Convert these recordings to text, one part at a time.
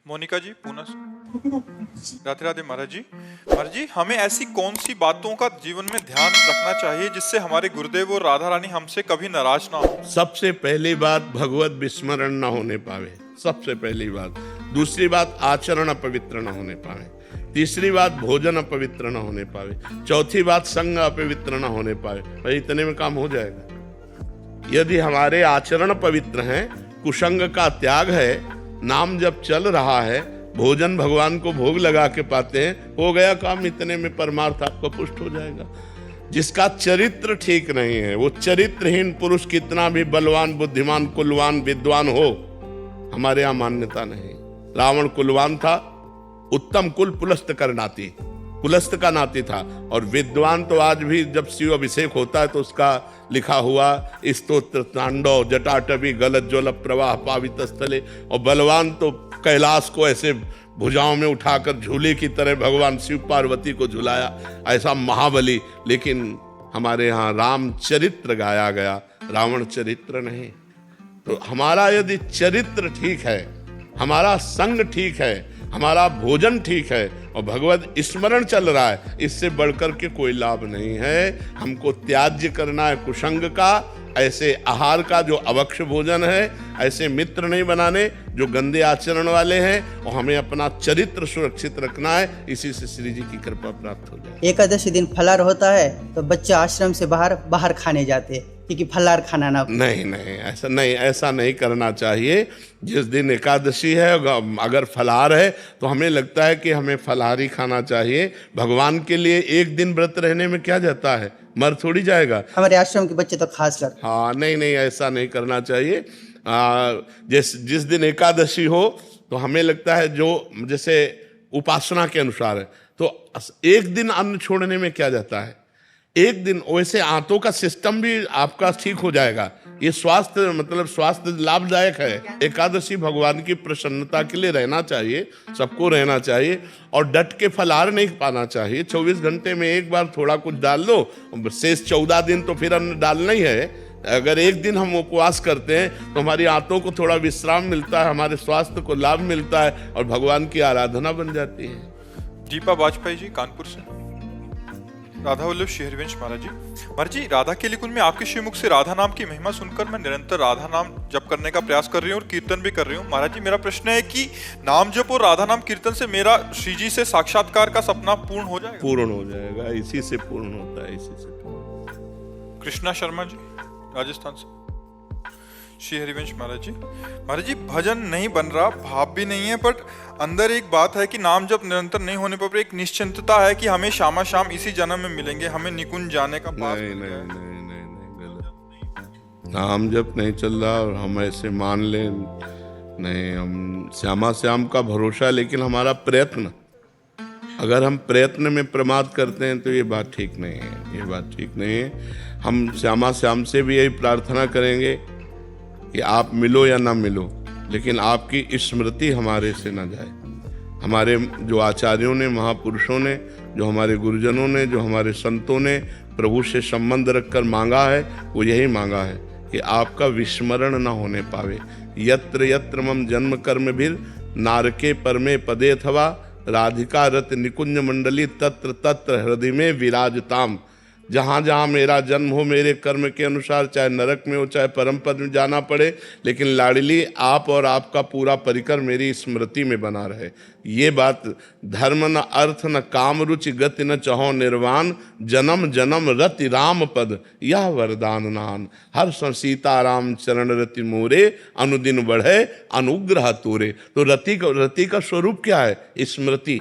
मोनिका जी पूना से। राधे राधे महाराज जी। महाराज जी, हमें ऐसी कौन सी बातों का जीवन में ध्यान रखना चाहिए जिससे हमारे गुरुदेव और राधा रानी हमसे कभी नाराज ना हो? सबसे पहली बात, भगवत विस्मरण ना होने पावे, सबसे पहली बात। दूसरी बात, आचरण अपवित्र ना होने पावे। तीसरी बात, भोजन अपवित्र ना होने पावे। चौथी बात, संग अपवित्र ना होने पावे। भाई इतने में काम हो जाएगा। यदि हमारे आचरण पवित्र हैं, कुसंग का त्याग है, नाम जब चल रहा है, भोजन भगवान को भोग लगा के पाते हैं, हो गया काम। इतने में परमार्थ आपको पुष्ट हो जाएगा। जिसका चरित्र ठीक नहीं है, वो चरित्रहीन पुरुष कितना भी बलवान, बुद्धिमान, कुलवान, विद्वान हो, हमारे यहां मान्यता नहीं। रावण कुलवान था, उत्तम कुल पुलस्त कर नाती, पुलस्त का नाती था। और विद्वान तो आज भी जब शिव अभिषेक होता है तो उसका लिखा हुआ स्तोत्र तांडव जटाटवी गलत ज्वल प्रवाह पावित स्थले। और बलवान तो कैलाश को ऐसे भुजाओं में उठाकर झूले की तरह भगवान शिव पार्वती को झुलाया, ऐसा महाबली। लेकिन हमारे यहाँ राम चरित्र गाया गया, रावण चरित्र नहीं। तो हमारा यदि चरित्र ठीक है, हमारा संग ठीक है, हमारा भोजन ठीक है और भगवत स्मरण चल रहा है, इससे बढ़कर के कोई लाभ नहीं है। हमको त्याज्य करना है कुसंग का, ऐसे आहार का जो अवक्ष भोजन है, ऐसे मित्र नहीं बनाने जो गंदे आचरण वाले हैं, और हमें अपना चरित्र सुरक्षित रखना है। इसी से श्री जी की कृपा प्राप्त हो जाए। एकादशी दिन फलाहार होता है तो बच्चे आश्रम से बाहर खाने जाते हैं क्योंकि फलाहार खाना ना। नहीं, ऐसा नहीं करना चाहिए। जिस दिन एकादशी है, अगर फलाहार है तो हमें लगता है कि हमें फलाहारी खाना चाहिए। भगवान के लिए एक दिन व्रत रहने में क्या जाता है, मर थोड़ी जाएगा। हमारे आश्रम के बच्चे तो खास कर। हाँ, नहीं, ऐसा नहीं करना चाहिए। जिस दिन एकादशी हो तो हमें लगता है जो जैसे उपासना के अनुसार है, तो एक दिन अन्न छोड़ने में क्या जाता है, एक दिन। वैसे आंतों का सिस्टम भी आपका ठीक हो जाएगा। ये स्वास्थ्य लाभदायक है। एकादशी भगवान की प्रसन्नता के लिए रहना चाहिए, सबको रहना चाहिए। और डट के फलाहार नहीं पाना चाहिए। 24 घंटे में एक बार थोड़ा कुछ डाल लो, शेष 14 दिन तो फिर अन्न डालना ही है। अगर एक दिन हम उपवास करते हैं तो हमारी आंतों को थोड़ा विश्राम मिलता है, हमारे स्वास्थ्य को लाभ मिलता है और भगवान की आराधना बन जाती है। दीपा वाजपेयी जी कानपुर से। राधा वल्लभ श्री हरिवंश महाराज जी। महाराज जी, राधा के लिकुन में आपके श्रीमुख से राधा नाम की महिमा सुनकर मैं निरंतर राधा नाम जप करने का प्रयास कर रही हूँ और कीर्तन भी कर रही हूँ। महाराज जी, मेरा प्रश्न है कि नाम जप और राधा नाम कीर्तन से मेरा श्री जी से साक्षात्कार का सपना पूर्ण हो जाएगा? पूर्ण हो जाएगा, इसी से पूर्ण होता है, इसी से। कृष्णा शर्मा जी राजस्थान से। श्री हरिवंश महाराज जी। महाराज जी, भजन नहीं बन रहा, भाव भी नहीं है, बट अंदर एक बात है कि नाम जब निरंतर नहीं होने पर एक निश्चिंतता है कि हमें शामा शाम इसी जन्म में मिलेंगे, हमें निकुंज जाने का पास। नहीं, गलत। नाम जब नहीं चल रहा और हम ऐसे मान लें, नहीं, हम श्यामा श्याम का भरोसा, लेकिन हमारा प्रयत्न, अगर हम प्रयत्न में प्रमाद करते हैं तो ये बात ठीक नहीं है, ये बात ठीक नहीं है। हम श्यामा श्याम से भी यही प्रार्थना करेंगे कि आप मिलो या ना मिलो, लेकिन आपकी स्मृति हमारे से ना जाए। हमारे जो आचार्यों ने, महापुरुषों ने, जो हमारे गुरुजनों ने, जो हमारे संतों ने प्रभु से संबंध रखकर मांगा है, वो यही मांगा है कि आपका विस्मरण ना होने पावे। यत्र यत्र मम जन्म कर्म भीर नारके परमे पदे अथवा राधिका रत निकुंज मंडली तत्र तत्र हृदय में विराजताम। जहाँ जहाँ मेरा जन्म हो, मेरे कर्म के अनुसार, चाहे नरक में हो चाहे परम पद में जाना पड़े, लेकिन लाडली आप और आपका पूरा परिकर मेरी स्मृति में बना रहे। ये बात, धर्म न अर्थ न काम रुचि गति न चहो निर्वाण, जन्म जन्म रति राम पद यह वरदान नान। हर सीताराम चरण रति मोरे, अनुदिन बढ़े अनुग्रह तोरे। तो रति का स्वरूप क्या है? स्मृति,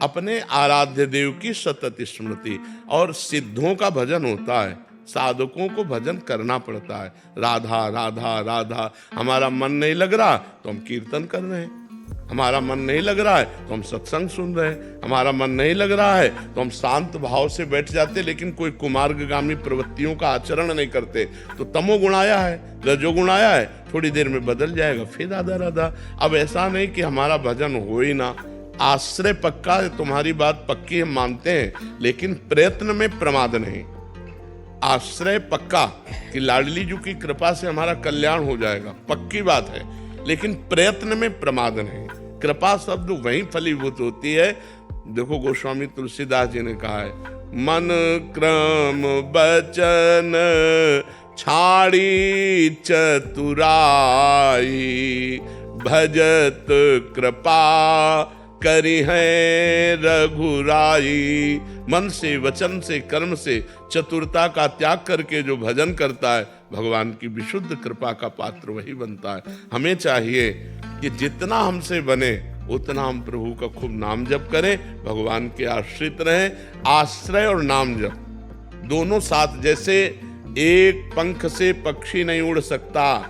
अपने आराध्य देव की सतत स्मृति। और सिद्धों का भजन होता है, साधकों को भजन करना पड़ता है। राधा राधा राधा। हमारा मन नहीं लग रहा तो हम कीर्तन कर रहे हैं, हमारा मन नहीं लग रहा है तो हम सत्संग सुन रहे हैं, हमारा मन नहीं लग रहा है तो हम शांत भाव से बैठ जाते, लेकिन कोई कुमार्गगामी प्रवृत्तियों का आचरण नहीं करते। तो तमोगुण आया है, रजोगुण आया है, थोड़ी देर में बदल जाएगा, फिर राधा राधा। अब ऐसा नहीं कि हमारा भजन हो ही ना। आश्रय पक्का है, तुम्हारी बात पक्की हम मानते हैं, लेकिन प्रयत्न में प्रमाद नहीं। आश्रय पक्का कि लाडली जी की कृपा से हमारा कल्याण हो जाएगा, पक्की बात है, लेकिन प्रयत्न में प्रमाद नहीं। कृपा शब्द वहीं फलीभूत होती है। देखो गोस्वामी तुलसीदास जी ने कहा है, मन क्रम बचन छाड़ी चतुराई, भजत कृपा करी है रघुराई। मन से, वचन से, कर्म से चतुरता का त्याग करके जो भजन करता है, भगवान की विशुद्ध कृपा का पात्र वही बनता है। हमें चाहिए कि जितना हमसे बने उतना हम प्रभु का खूब नाम जप करें, भगवान के आश्रित रहें। आश्रय और नाम जप दोनों साथ, जैसे एक पंख से पक्षी नहीं उड़ सकता,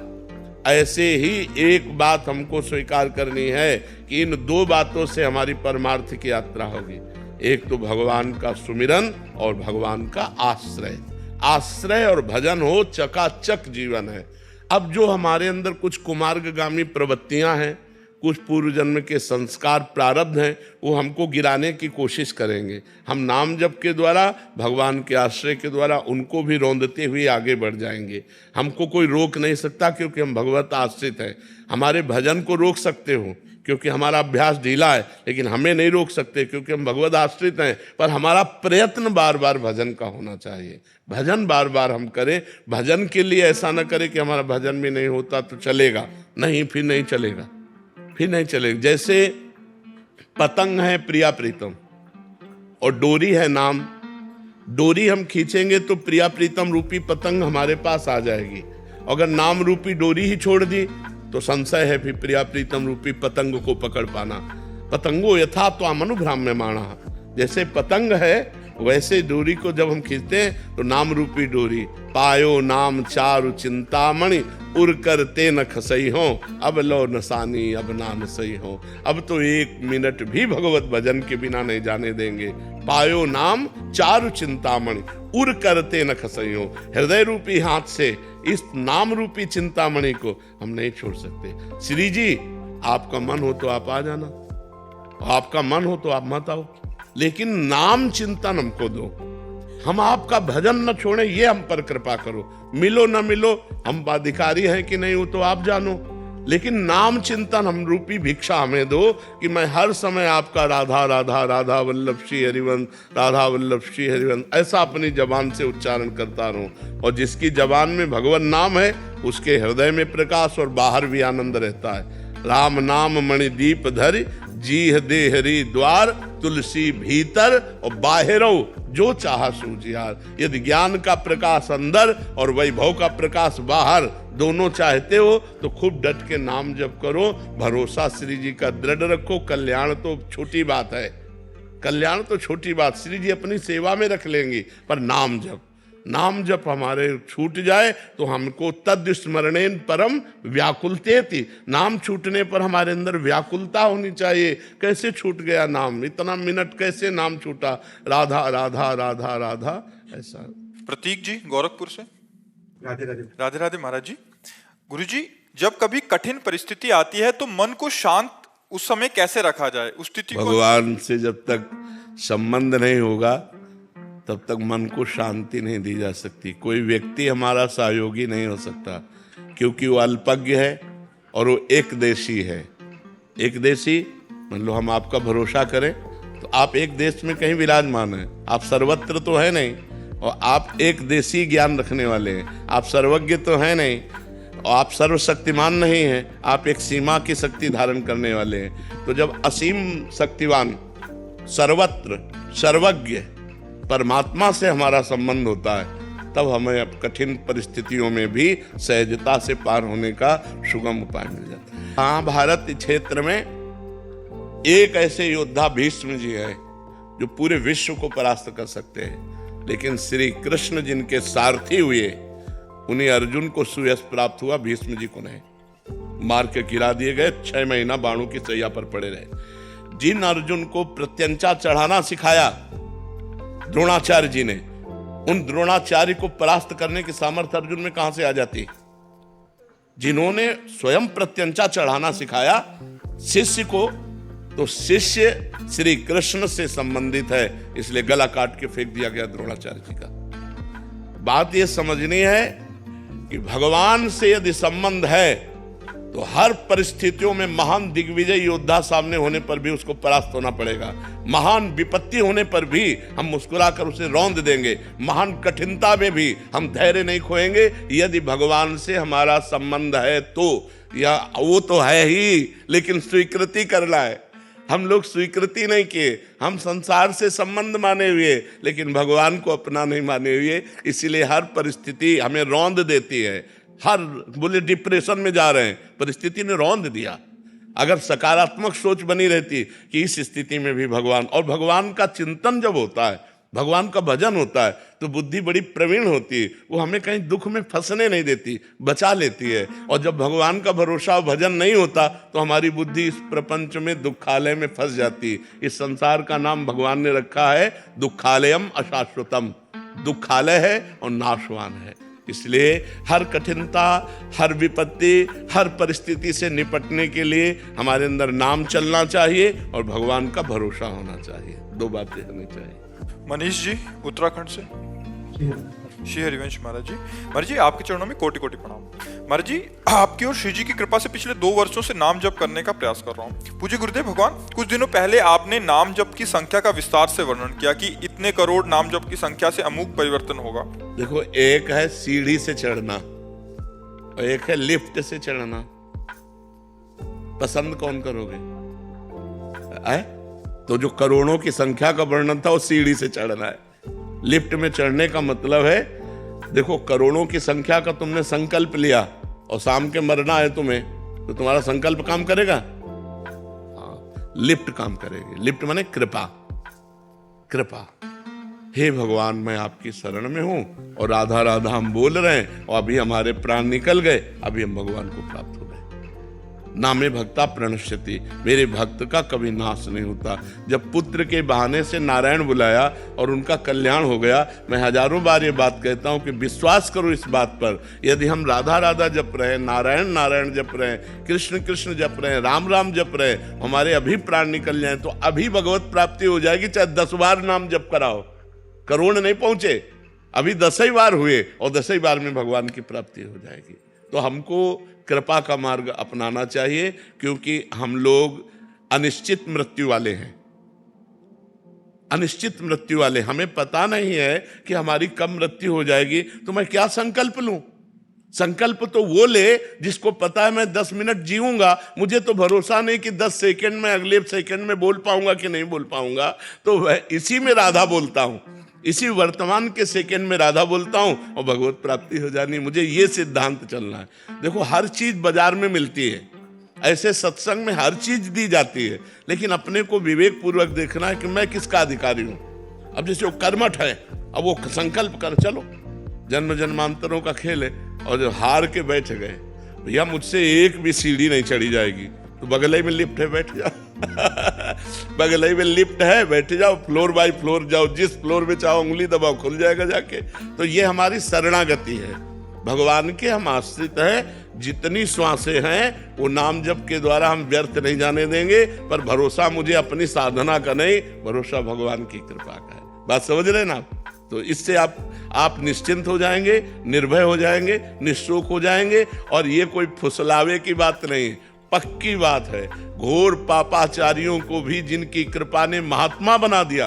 ऐसे ही एक बात हमको स्वीकार करनी है कि इन दो बातों से हमारी परमार्थ की यात्रा होगी। एक तो भगवान का सुमिरन और भगवान का आश्रय। आश्रय और भजन हो, चकाचक जीवन है। अब जो हमारे अंदर कुछ कुमार्गगामी प्रवृत्तियां हैं, कुछ पूर्व जन्म के संस्कार प्रारब्ध हैं, वो हमको गिराने की कोशिश करेंगे। हम नाम जप के द्वारा, भगवान के आश्रय के द्वारा उनको भी रौंदते हुए आगे बढ़ जाएंगे। हमको कोई रोक नहीं सकता क्योंकि हम भगवत आश्रित हैं। हमारे भजन को रोक सकते हो क्योंकि हमारा अभ्यास ढीला है, लेकिन हमें नहीं रोक सकते क्योंकि हम भगवत आश्रित हैं। पर हमारा प्रयत्न बार बार भजन का होना चाहिए। भजन बार बार हम करें। भजन के लिए ऐसा न करें कि हमारा भजन भी नहीं होता तो चलेगा, नहीं, फिर नहीं चलेगा, फिर नहीं चलेगा। जैसे पतंग है प्रिया प्रीतम और डोरी है नाम। डोरी हम खींचेंगे तो प्रिया प्रीतम रूपी पतंग हमारे पास आ जाएगी। अगर नाम रूपी डोरी ही छोड़ दी तो संशय है फिर प्रिया प्रीतम रूपी पतंग को पकड़ पाना। पतंगो यथा त्वाम अनुभ्राम्यमाणः, जैसे पतंग है वैसे डोरी को जब हम खींचते हैं तो नाम रूपी डोरी। पायो नाम चारु चिंतामणि, उड़ कर ते न खसई हो, अब लो नसानी अब ना नसई हो। अब तो एक मिनट भी भगवत भजन के बिना नहीं जाने देंगे। पायो नाम चारु चिंतामणि, उड़ करते न खसई हो। हृदय रूपी हाथ से इस नाम रूपी चिंतामणि को हम नहीं छोड़ सकते। श्री जी, आपका मन हो तो आप आ जाना, आपका मन हो तो आप मत आओ, लेकिन नाम चिंतन हमको दो। हम आपका भजन न छोड़ें, ये हम पर कृपा करो। मिलो न मिलो, हम अधिकारी हैं कि नहीं वो तो आप जानो, लेकिन नाम चिंतन हम रूपी भिक्षा हमें दो कि मैं हर समय आपका राधा राधा राधा वल्लभ श्री हरिवंश, राधा वल्लभ श्री हरिवंश ऐसा अपनी जबान से उच्चारण करता रहूं। और जिसकी जबान में भगवान नाम है उसके हृदय में प्रकाश और बाहर भी आनंद रहता है। राम नाम मणि दीप धरि, जीह दे हरि द्वार, तुलसी भीतर और बाहरो जो चाहा सूझियार। यदि ज्ञान का प्रकाश अंदर और वैभव का प्रकाश बाहर दोनों चाहते हो तो खूब डट के नाम जप करो। भरोसा श्री जी का दृढ़ रखो। कल्याण तो छोटी बात है, कल्याण तो छोटी बात श्री जी अपनी सेवा में रख लेंगी, पर नाम जप, नाम जप हमारे छूट जाए तो हमको तद स्मरणेन परम व्याकुलतेति, नाम छूटने पर हमारे अंदर व्याकुलता होनी चाहिए। कैसे छूट गया नाम, इतना मिनट कैसे नाम छूटा, राधा राधा राधा राधा ऐसा। प्रतीक जी गोरखपुर से। राधे राधे। राधे राधे महाराज जी। गुरु जी, जब कभी कठिन परिस्थिति आती है तो मन को शांत उस समय कैसे रखा जाए, उस स्थिति को? भगवान से जब तक संबंध नहीं होगा तब तक मन को शांति नहीं दी जा सकती। कोई व्यक्ति हमारा सहयोगी नहीं हो सकता क्योंकि वो अल्पज्ञ है और वो एक देशी है। एक देशी, मान लो हम आपका भरोसा करें तो आप एक देश में कहीं विराजमान हैं, आप सर्वत्र तो है नहीं, और आप एक देशी ज्ञान रखने वाले हैं। आप सर्वज्ञ तो है नहीं और आप सर्वशक्तिमान नहीं हैं, आप एक सीमा की शक्ति धारण करने वाले हैं। तो जब असीम शक्तिवान, सर्वत्र सर्वज्ञ परमात्मा से हमारा संबंध होता है तब हमें अब कठिन परिस्थितियों में भी सहजता से पार होने का सुगम उपाय मिल जाता है। महाभारत क्षेत्र में एक ऐसे योद्धा भीष्म जी हैं जो पूरे विश्व को परास्त कर सकते हैं, लेकिन श्री कृष्ण जिनके सारथी हुए उन्हें अर्जुन को सुयश प्राप्त हुआ, भीष्म जी को नहीं। मार के गिरा दिए गए, 6 महीना बाणों की सैया पर पड़े रहे। जिन अर्जुन को प्रत्यंचा चढ़ाना सिखाया द्रोणाचार्य जी ने, उन द्रोणाचार्य को परास्त करने की सामर्थ्य अर्जुन में कहां से आ जाती? जिन्होंने स्वयं प्रत्यंचा चढ़ाना सिखाया शिष्य को, तो शिष्य श्री कृष्ण से संबंधित है, इसलिए गला काट के फेंक दिया गया द्रोणाचार्य जी का। बात यह समझनी है कि भगवान से यदि संबंध है तो हर परिस्थितियों में महान दिग्विजय योद्धा सामने होने पर भी उसको परास्त होना पड़ेगा। महान विपत्ति होने पर भी हम मुस्कुराकर उसे रौंद देंगे। महान कठिनता में भी हम धैर्य नहीं खोएंगे यदि भगवान से हमारा संबंध है तो। या वो तो है ही, लेकिन स्वीकृति करना है। हम लोग स्वीकृति नहीं किए, हम संसार से संबंध माने हुए लेकिन भगवान को अपना नहीं माने हुए। इसीलिए हर परिस्थिति हमें रौंद देती है। हर बोले डिप्रेशन में जा रहे हैं, परिस्थिति ने रौंद दिया। अगर सकारात्मक सोच बनी रहती कि इस स्थिति में भी भगवान, और भगवान का चिंतन जब होता है, भगवान का भजन होता है, तो बुद्धि बड़ी प्रवीण होती है। वो हमें कहीं दुख में फंसने नहीं देती, बचा लेती है। और जब भगवान का भरोसा और भजन नहीं होता तो हमारी बुद्धि इस प्रपंच में दुखालय में फंस जाती है। इस संसार का नाम भगवान ने रखा है दुखालयम अशाश्वतम। दुखालय है और नाशवान है। इसलिए हर कठिनता, हर विपत्ति, हर परिस्थिति से निपटने के लिए हमारे अंदर नाम चलना चाहिए और भगवान का भरोसा होना चाहिए। दो बातें होनी चाहिए। मनीष जी उत्तराखंड से, श्री हरिवंश महाराज जी। महाराज जी आपके चरणों में कोटि कोटि प्रणाम। महाराज जी आपकी और श्री जी की कृपा से पिछले 2 वर्षों से नाम जप करने का प्रयास कर रहा हूँ। पूज्य गुरुदेव भगवान, कुछ दिनों पहले आपने नाम जप की संख्या का विस्तार से वर्णन किया कि इतने करोड़ नाम जप की संख्या से अमूक परिवर्तन होगा। देखो, एक है सीढ़ी से चढ़ना और एक है लिफ्ट से चढ़ना। पसंद कौन करोगे? तो जो करोड़ों की संख्या का वर्णन था वो सीढ़ी से चढ़ना है। लिफ्ट में चढ़ने का मतलब है, देखो करोड़ों की संख्या का तुमने संकल्प लिया और शाम के मरना है तुम्हें, तो तुम्हारा संकल्प काम करेगा? हाँ, लिफ्ट काम करेगी। लिफ्ट माने कृपा। कृपा, हे भगवान मैं आपकी शरण में हूं और राधा राधा हम बोल रहे हैं और अभी हमारे प्राण निकल गए, अभी हम भगवान को प्राप्त हो गए। नामे भक्ता प्रणश्यति, मेरे भक्त का कभी नाश नहीं होता। जब पुत्र के बहाने से नारायण बुलाया और उनका कल्याण हो गया, मैं हजारों बार ये बात कहता हूं कि विश्वास करो इस बात पर, यदि हम राधा राधा जप रहे, नारायण नारायण जप रहे, कृष्ण कृष्ण जप रहे, राम राम जप रहे, हमारे अभी प्राण निकल जाए तो अभी भगवत प्राप्ति हो जाएगी। चाहे 10 बार नाम जप कराओ, करोड़ नहीं पहुंचे, अभी 10 ही बार हुए और 10 ही बार में भगवान की प्राप्ति हो जाएगी। तो हमको कृपा का मार्ग अपनाना चाहिए, क्योंकि हम लोग अनिश्चित मृत्यु वाले हैं। अनिश्चित मृत्यु वाले, हमें पता नहीं है कि हमारी कब मृत्यु हो जाएगी, तो मैं क्या संकल्प लूं? संकल्प तो वो ले जिसको पता है मैं 10 मिनट जीऊंगा, मुझे तो भरोसा नहीं कि 10 सेकंड में, अगले सेकंड में बोल पाऊंगा कि नहीं बोल पाऊंगा, तो वह इसी में राधा बोलता हूं, इसी वर्तमान के सेकंड में राधा बोलता हूं और भगवत प्राप्ति हो जानी। मुझे ये सिद्धांत चलना है। देखो, हर चीज बाजार में मिलती है, ऐसे सत्संग में हर चीज दी जाती है, लेकिन अपने को विवेक पूर्वक देखना है कि मैं किसका अधिकारी हूं। अब जैसे वो कर्मठ है, अब वो संकल्प कर, चलो जन्म जन्मांतरों का खेल है, और जो हार के बैठ गए, भैया मुझसे एक भी सीढ़ी नहीं चढ़ी जाएगी, तो बगल ही में लिफ्ट है, बैठ जाओ। बगल ही में लिफ्ट है, बैठ जाओ, फ्लोर बाय फ्लोर जाओ, जिस फ्लोर में चाहो उंगली दबाओ, खुल जाएगा जाके। तो ये हमारी शरणागति है, भगवान के हम आश्रित हैं। जितनी श्वासें हैं वो नाम जप के द्वारा हम व्यर्थ नहीं जाने देंगे, पर भरोसा मुझे अपनी साधना का नहीं, भरोसा भगवान की कृपा का है। बात समझ रहे ना आप? तो इससे आप निश्चिंत हो जाएंगे, निर्भय हो जाएंगे, निःशोक हो जाएंगे। और ये कोई फुसलावे की बात नहीं, पक्की बात है। घोर पापाचारियों को भी जिनकी कृपा ने महात्मा बना दिया,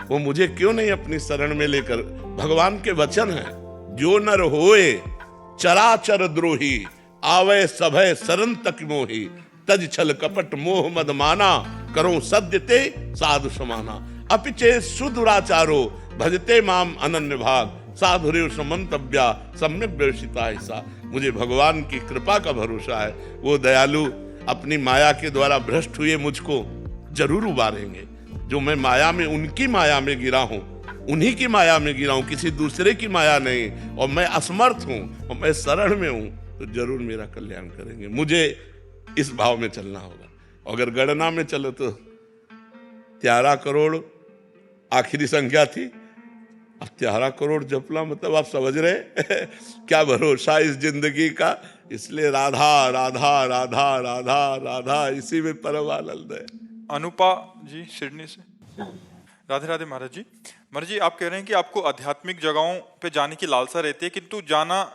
वो मुझे क्यों नहीं अपनी शरण में लेकर? भगवान के वचन है, जो नर होए चराचर द्रोही, आवे सभय शरण तक मोही, तज छल कपट मोह मद माना, करो सद्य ते साधु समाना, अपिचे सुदुराचारो भजते माम अनन्य भाग, साधुरेव समंतव्या सम्यक दर्शिता ऐसा। मुझे भगवान की कृपा का भरोसा है, वो दयालु अपनी माया के द्वारा भ्रष्ट हुए मुझको जरूर उबारेंगे। जो मैं माया में, उनकी माया में गिरा हूं, उन्हीं की माया में गिरा हूं, किसी दूसरे की माया नहीं, और मैं असमर्थ हूं और मैं शरण में हूं, तो जरूर मेरा कल्याण करेंगे। मुझे इस भाव में चलना होगा। अगर गणना में चलो तो 13 करोड़ आखिरी संख्या थी, अब 13 करोड़ जपला, मतलब आप समझ रहे क्या भरोसा इस जिंदगी का। इसलिए राधा राधा राधा राधा राधा, इसी में परम आनंद है। अनुपा जी सिडनी से, राधे राधे महाराज जी। मर जी, आप कह रहे हैं कि आपको आध्यात्मिक जगहों पे जाने की लालसा रहती है, किंतु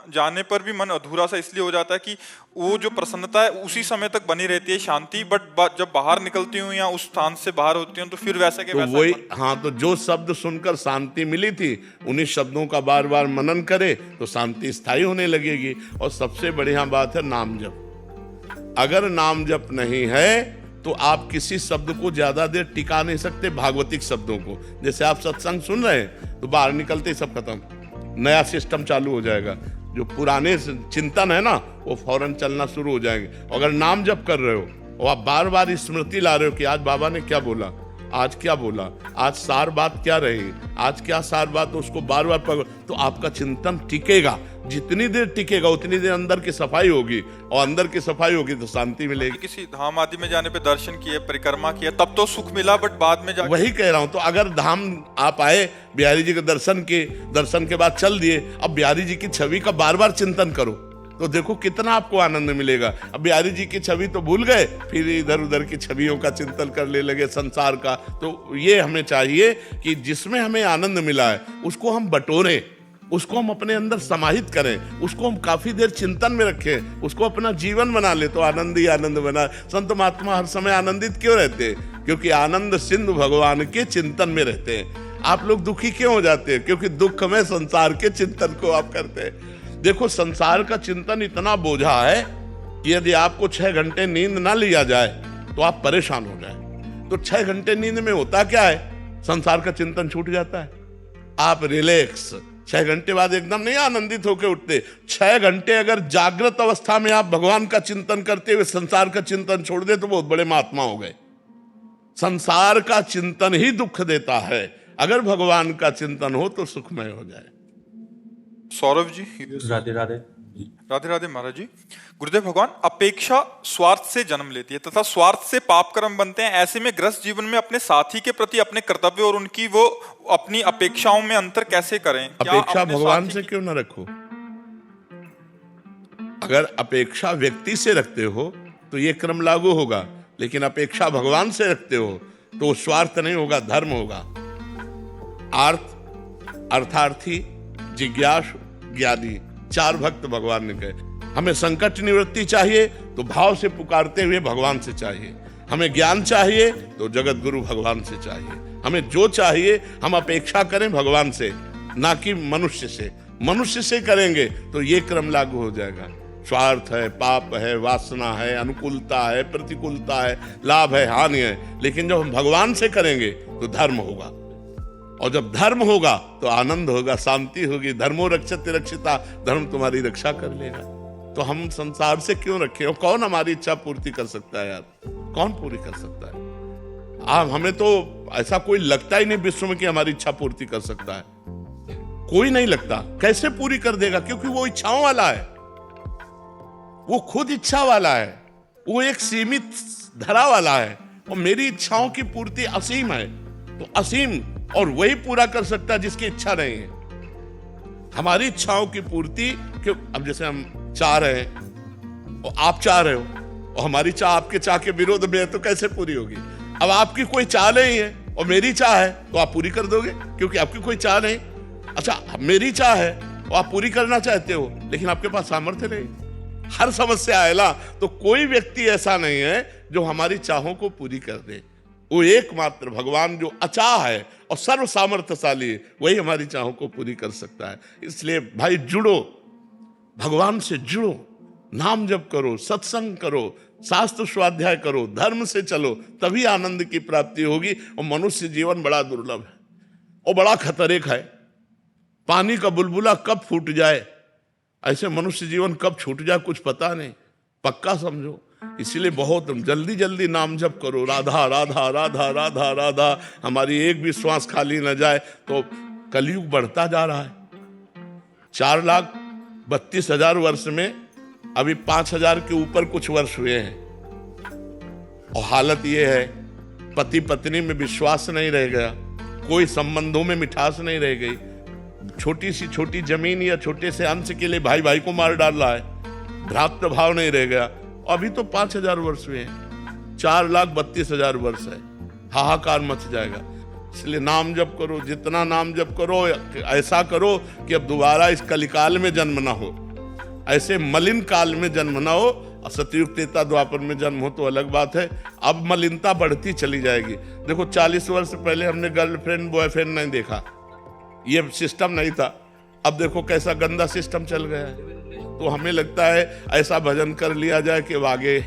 जाने पर भी मन अधूरा सा इसलिए हो जाता है कि वो जो प्रसन्नता है उसी समय तक बनी रहती है, शांति, बट जब बाहर निकलती हूँ या उस स्थान से बाहर होती हूँ तो फिर वैसा के तो वैसा वही, हाँ, तो जो शब्द सुनकर शांति मिली थी उन्हीं शब्दों का बार बार मनन करे तो शांति स्थायी होने लगेगी। और सबसे बढ़िया बात है नाम जप। अगर नाम जप नहीं है तो आप किसी शब्द को ज्यादा देर टिका नहीं सकते। भागवतिक शब्दों को, जैसे आप सत्संग सुन रहे हैं तो बाहर निकलते ही सब खत्म, नया सिस्टम चालू हो जाएगा। जो पुराने चिंतन है ना वो फौरन चलना शुरू हो जाएंगे। अगर नाम जप कर रहे हो और आप बार बार स्मृति ला रहे हो कि आज बाबा ने क्या बोला, आज क्या बोला, आज सार बात क्या रही, आज क्या सार बात, उसको बार बार पकड़, तो आपका चिंतन टिकेगा। जितनी देर टिकेगा उतनी देर अंदर की सफाई होगी, और अंदर की सफाई होगी तो शांति मिलेगी। किसी धाम आदि में जाने पे दर्शन किए, परिक्रमा किया, तब तो सुख मिला, बट बाद में जाके वही कह रहा हूं। तो अगर धाम आप आए, बिहारी जी के दर्शन किए, दर्शन के बाद चल दिए, अब बिहारी जी की छवि का बार बार चिंतन करो तो देखो कितना आपको आनंद मिलेगा। अब बिहारी जी की छवि तो भूल गए, फिर इधर उधर की छवियों का चिंतन करने लगे, संसार का। तो ये हमें चाहिए कि जिसमें हमें आनंद मिला है उसको हम बटोरें, उसको हम अपने अंदर समाहित करें, उसको हम काफी देर चिंतन में रखें, उसको अपना जीवन बना ले तो आनंद ही आनंद बना। संत महात्मा हर समय आनंदित क्यों रहते हैं? क्योंकि आनंद सिंधु भगवान के चिंतन में रहते हैं। आप लोग दुखी क्यों हो जाते हैं? क्योंकि दुख में संसार के चिंतन को आप करते हैं। देखो, संसार का चिंतन इतना बोझा है कि यदि आपको 6 घंटे नींद ना लिया जाए तो आप परेशान हो जाए। तो 6 घंटे नींद में होता क्या है? संसार का चिंतन छूट जाता है, आप रिलैक्स। 6 घंटे बाद एकदम नहीं आनंदित होकर उठते। 6 घंटे अगर जागृत अवस्था में आप भगवान का चिंतन करते हुए संसार का चिंतन छोड़ दे तो बहुत बड़े महात्मा हो गए। संसार का चिंतन ही दुख देता है, अगर भगवान का चिंतन हो तो सुखमय हो जाए। सौरभ जी, राधे राधे। राधे राधे महाराज जी। गुरुदेव भगवान, अपेक्षा स्वार्थ से जन्म लेती है तथा स्वार्थ से पाप कर्म बनते हैं। ऐसे में गृहस्थ जीवन में अपने साथी के प्रति अपने कर्तव्य और उनकी वो अपनी अपेक्षाओं में अंतर कैसे करें? अपेक्षा भगवान से क्यों ना रखो? अगर अपेक्षा व्यक्ति से रखते हो तो ये क्रम लागू होगा, लेकिन अपेक्षा भगवान से रखते हो तो स्वार्थ नहीं होगा, धर्म होगा। अर्थार्थी, जिज्ञासु, ज्ञानी, 4 भक्त भगवान ने कहे। हमें संकट निवृत्ति चाहिए तो भाव से पुकारते हुए भगवान से चाहिए। हमें ज्ञान चाहिए तो जगत गुरु भगवान से चाहिए। हमें जो चाहिए हम अपेक्षा करें भगवान से, ना कि मनुष्य से। मनुष्य से करेंगे तो ये क्रम लागू हो जाएगा। स्वार्थ है, पाप है, वासना है, अनुकूलता है, प्रतिकूलता है, लाभ है, हानि है। लेकिन जब हम भगवान से करेंगे तो धर्म होगा, और जब धर्म होगा तो आनंद होगा, शांति होगी। धर्मो रक्षते रक्षिता, धर्म तुम्हारी रक्षा कर लेगा। तो हम संसार से क्यों रखें? और कौन हमारी इच्छा पूर्ति कर सकता है यार? कौन पूरी कर सकता है? हमें तो ऐसा कोई लगता ही नहीं विश्व में कि हमारी इच्छा पूर्ति कर सकता है। कोई नहीं लगता। कैसे पूरी कर देगा? क्योंकि वो इच्छाओं वाला है, वो खुद इच्छा वाला है, वो एक सीमित धरा वाला है। और मेरी इच्छाओं की पूर्ति असीम है, तो असीम और वही पूरा कर सकता है जिसकी इच्छा नहीं है। हमारी इच्छाओं की पूर्ति क्यों? अब जैसे हम चाह रहे हैं और आप चाह रहे हो, और हमारी चाह आपके चाह के विरोध में है, तो कैसे पूरी होगी? अब आपकी कोई चाह नहीं है और मेरी चाह है तो आप पूरी कर दोगे, क्योंकि आपकी कोई चाह नहीं। अच्छा, मेरी चाह है और आप पूरी करना चाहते हो, लेकिन आपके पास सामर्थ्य नहीं। हर समस्या है ना, तो कोई व्यक्ति ऐसा नहीं है जो हमारी चाहों को पूरी कर दे। वो एकमात्र भगवान जो अचाह है और सर्व सामर्थ्यशाली है, वही हमारी चाहों को पूरी कर सकता है। इसलिए भाई जुड़ो, भगवान से जुड़ो, नाम जप करो, सत्संग करो, शास्त्र स्वाध्याय करो, धर्म से चलो, तभी आनंद की प्राप्ति होगी। और मनुष्य जीवन बड़ा दुर्लभ है और बड़ा खतरे का है। पानी का बुलबुला कब फूट जाए, ऐसे मनुष्य जीवन कब छूट जाए कुछ पता नहीं। पक्का समझो। इसीलिए बहुत जल्दी जल्दी नाम जप करो, राधा राधा राधा राधा राधा। हमारी एक भी श्वास खाली न जाए। तो कलयुग बढ़ता जा रहा है। 4,32,000 वर्ष में अभी 5,000 के ऊपर कुछ वर्ष हुए हैं, और हालत ये है, पति पत्नी में विश्वास नहीं रह गया, कोई संबंधों में मिठास नहीं रह गई। छोटी सी छोटी जमीन या छोटे से अंश के लिए भाई भाई को मार डाल रहा है, भ्रातृ भाव नहीं रह गया। अभी तो 5,000 वर्ष हुए हैं, 4,32,000 वर्ष है, हाहाकार मच जाएगा। इसलिए नाम जप करो, जितना नाम जप करो, ऐसा करो कि अब दोबारा इस कलिकाल में जन्म ना हो, ऐसे मलिन काल में जन्म ना हो। सतयुग त्रेता द्वापर में जन्म हो तो अलग बात है, अब मलिनता बढ़ती चली जाएगी। देखो 40 वर्ष पहले हमने गर्लफ्रेंड बॉयफ्रेंड नहीं देखा, ये सिस्टम नहीं था, अब देखो कैसा गंदा सिस्टम चल गया है। तो हमें लगता है ऐसा भजन कर लिया जाए कि आगे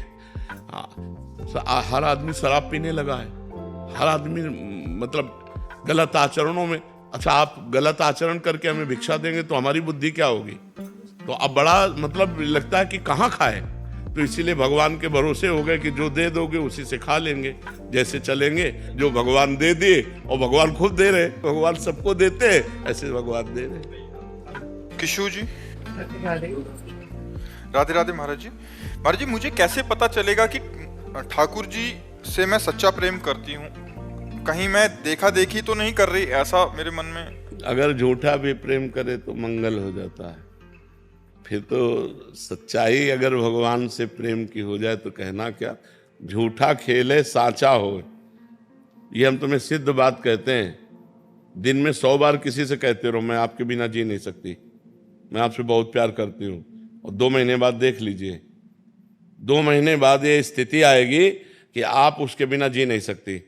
हर आदमी शराब पीने लगा है, हर आदमी मतलब गलत आचरणों में। अच्छा, आप गलत आचरण करके हमें भिक्षा देंगे तो हमारी बुद्धि क्या होगी? तो अब बड़ा मतलब लगता है कि कहाँ खाए। तो इसीलिए भगवान के भरोसे हो गए कि जो दे दोगे उसी से खा लेंगे, जैसे चलेंगे। जो भगवान दे दिए, और भगवान खुद दे रहे, भगवान सबको देते हैं, ऐसे भगवान दे रहे। किशोर जी, राधे राधे महाराज जी। महाराज जी, मुझे कैसे पता चलेगा कि ठाकुर जी से मैं सच्चा प्रेम करती हूँ? कहीं मैं देखा देखी तो नहीं कर रही, ऐसा मेरे मन में। अगर झूठा भी प्रेम करे तो मंगल हो जाता है। फिर तो सच्चाई अगर भगवान से प्रेम की हो जाए तो कहना क्या, झूठा खेले साचा हो। ये हम तुम्हें सिद्ध बात कहते हैं। दिन में 100 बार किसी से कहते रहो मैं आपके बिना जी नहीं सकती, मैं आपसे बहुत प्यार करती हूँ, और 2 महीने बाद देख लीजिए, 2 महीने बाद ये स्थिति आएगी कि आप उसके बिना जी नहीं सकती।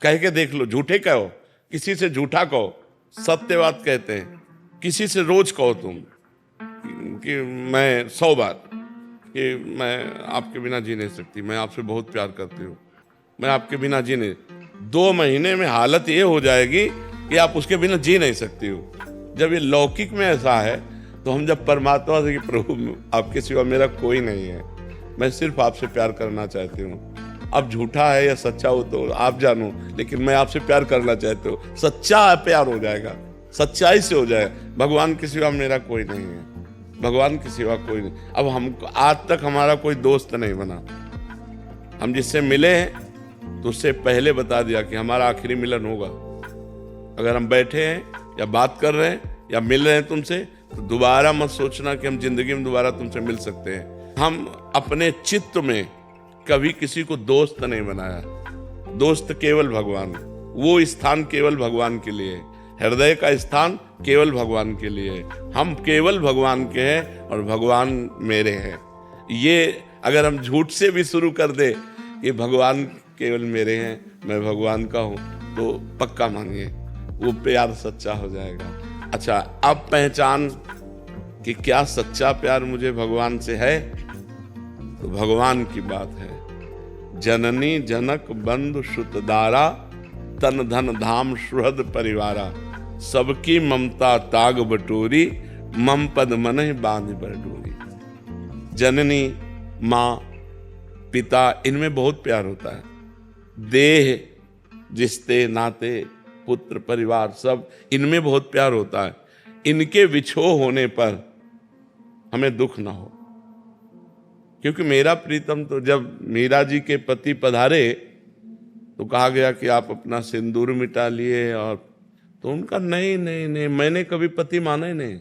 कह के देख लो, झूठे कहो, किसी से झूठा कहो, सत्य बात कहते हैं। किसी से रोज कहो तुम कि मैं 100 बार कि मैं आपके बिना जी नहीं सकती, मैं आपसे बहुत प्यार करती हूँ, मैं आपके बिना जी नहीं। 2 महीने में हालत ये हो जाएगी कि आप उसके बिना जी नहीं सकती हो। जब ये लौकिक में ऐसा है तो हम जब परमात्मा से कि प्रभु आपके सिवा मेरा कोई नहीं है, मैं सिर्फ आपसे प्यार करना चाहती हूँ। अब झूठा है या सच्चा हो तो आप जानो, लेकिन मैं आपसे प्यार करना चाहती हूँ। सच्चा प्यार हो जाएगा, सच्चाई से हो जाएगा। भगवान के सिवा मेरा कोई नहीं है, भगवान के सिवा कोई नहीं। अब हम आज तक हमारा कोई दोस्त नहीं बना। हम जिससे मिले हैं तो उससे पहले बता दिया कि हमारा आखिरी मिलन होगा। अगर हम बैठे हैं या बात कर रहे हैं या मिल रहे हैं तुमसे, तो दोबारा मत सोचना कि हम जिंदगी में दोबारा तुमसे मिल सकते हैं। हम अपने चित्त में कभी किसी को दोस्त नहीं बनाया। दोस्त केवल भगवान, वो स्थान केवल भगवान के लिए है, हृदय का स्थान केवल भगवान के लिए है। हम केवल भगवान के हैं और भगवान मेरे हैं। ये अगर हम झूठ से भी शुरू कर दे कि भगवान केवल मेरे हैं, मैं भगवान का हूं, तो पक्का मानिए वो प्यार सच्चा हो जाएगा। अच्छा, अब पहचान कि क्या सच्चा प्यार मुझे भगवान से है, तो भगवान की बात है। जननी जनक बंधु सुतदारा, तन धन धाम सुहृद परिवारा, सबकी ममता ताग बटोरी, मम पद मनहि बांध बरडोरी। जननी, माँ, पिता, इनमें बहुत प्यार होता है। देह, रिश्ते नाते, पुत्र परिवार, सब इनमें बहुत प्यार होता है। इनके विछोह होने पर हमें दुख ना हो। क्योंकि मेरा प्रीतम तो जब मीरा जी के पति पधारे तो कहा गया कि आप अपना सिंदूर मिटा लिए, और तो उनका नहीं नहीं नहीं, मैंने कभी पति माना ही नहीं।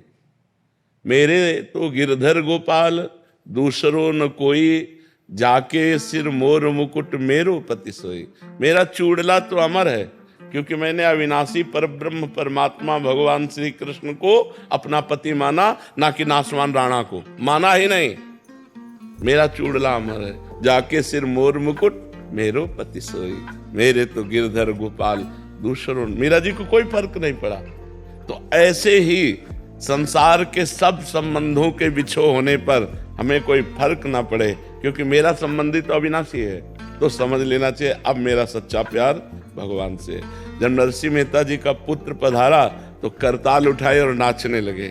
मेरे तो गिरधर गोपाल दूसरो न कोई, जाके सिर मोर मुकुट मेरो पति सोई। मेरा चूड़ला तो अमर है, क्योंकि मैंने अविनाशी परब्रह्म परमात्मा भगवान श्री कृष्ण को अपना पति माना, ना कि नासवान राणा को माना ही नहीं। मेरा चूड़ला अमर है, जाके सिर मोर मुकुट मेरो पति सोई। मेरे तो गिरधर गोपाल दूसरों, मीरा जी को कोई फर्क नहीं पड़ा। तो ऐसे ही संसार के सब संबंधों के बिछो होने पर हमें कोई फर्क ना पड़े, क्योंकि मेरा संबंधी तो अविनाशी है। तो समझ लेना चाहिए अब मेरा सच्चा प्यार भगवान से। जब नरसिंह मेहता जी का पुत्र पधारा तो करताल उठाए और नाचने लगे।